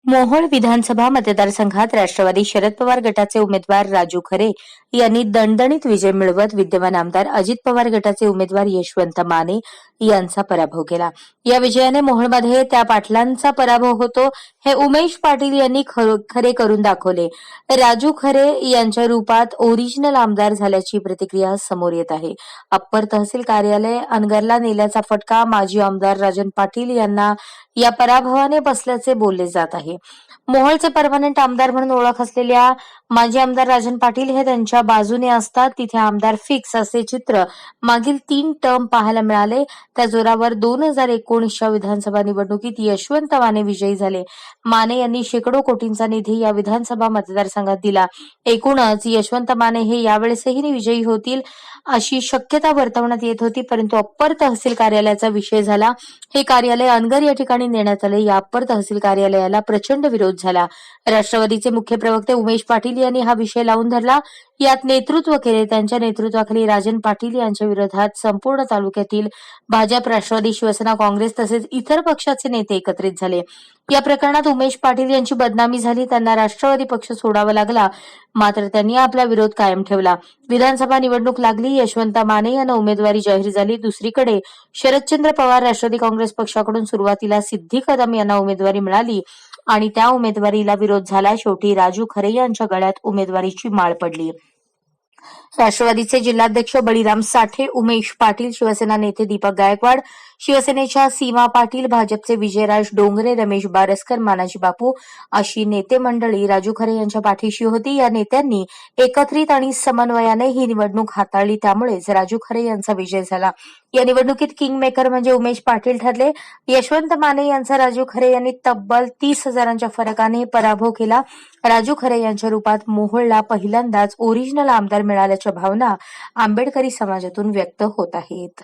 मोहोळ विधानसभा मतदारसंघात राष्ट्रवादी शरद पवार गटाचे उमेदवार राजू खरे यांनी दणदणीत विजय मिळवत विद्यमान आमदार अजित पवार गटाचे उमेदवार यशवंत माने यांचा पराभव केला. या विजयाने मोहोळमध्ये त्या पाटलांचा पराभव होतो हे उमेश पाटील यांनी खरे करून दाखवले. राजू खरे यांच्या रूपात ओरिजिनल आमदार झाल्याची प्रतिक्रिया समोर येत आहे. अप्पर तहसील कार्यालय अनगरला नेल्याचा फटका माजी आमदार राजन पाटील यांना या पराभवाने बसल्याचे बोलले जात आहे. मोहोळचे परमनंट आमदार म्हणून ओळख असलेल्या माजी आमदार राजन पाटील हे त्यांच्या बाजूने असतात. तिथे आमदार फिक्स असे चित्र मागील 3 टर्म पाहायला मिळाले. त्या जोरावर 2019च्या विधानसभा निवडणुकीत यशवंत माने विजयी झाले. माने यांनी शेकडो कोटींचा निधी या विधानसभा मतदारसंघात दिला. एकूणच यशवंत माने हे यावेळेसही विजयी होतील अशी शक्यता वर्तवण्यात येत होती, परंतु अप्पर तहसील कार्यालयाचा विषय झाला. हे कार्यालय अनगर या ठिकाणी नेण्यात आले. या अप्पर तहसील कार्यालयाला प्रचंड विरोध झाला. राष्ट्रवादीचे मुख्य प्रवक्ते उमेश पाटील यांनी हा विषय लावून धरला. यात नेतृत्व केले. त्यांच्या नेतृत्वाखाली राजन पाटील यांच्या विरोधात संपूर्ण तालुक्यातील भाजप, राष्ट्रवादी, शिवसेना, काँग्रेस तसेच इतर पक्षाचे नेते एकत्रित झाले. या प्रकरणात उमेश पाटील यांची बदनामी झाली. त्यांना राष्ट्रवादी पक्ष सोडावा लागला, मात्र त्यांनी आपला विरोध कायम ठेवला. विधानसभा निवडणूक लागली. यशवंत माने यांना उमेदवारी जाहीर झाली. दुसरीकडे शरदचंद्र पवार राष्ट्रवादी काँग्रेस पक्षाकडून सुरुवातीला सिद्धी कदम यांना उमेदवारी मिळाली आणि त्या उमेदवारीला विरोध झाला. शेवटी राजू खरे यांच्या गळ्यात उमेदवारीची माळ पडली. राष्ट्रवादीचे जिल्हाध्यक्ष बळीराम साठे, उमेश पाटील, शिवसेना नेते दीपक गायकवाड, शिवसेनेच्या सीमा पाटील, भाजपचे विजयराज डोंगरे, रमेश बारसकर, मानाजी बापू अशी नेते मंडळी राजू खरे यांच्या पाठीशी होती. या नेत्यांनी एकत्रित आणि समन्वयाने ही निवडणूक हाताळली. त्यामुळेच राजू खरे यांचा विजय झाला. या निवडणुकीत किंग मेकर म्हणजे उमेश पाटील ठरले. यशवंत माने यांचा राजू खरे यांनी तब्बल 30,000च्या फरकाने पराभव केला. राजू खरे यांच्या रूपात मोहोळला पहिल्यांदाच ओरिजिनल आमदार मिळाल्याच्या भावना आंबेडकरी समाजातून व्यक्त होत आहेत.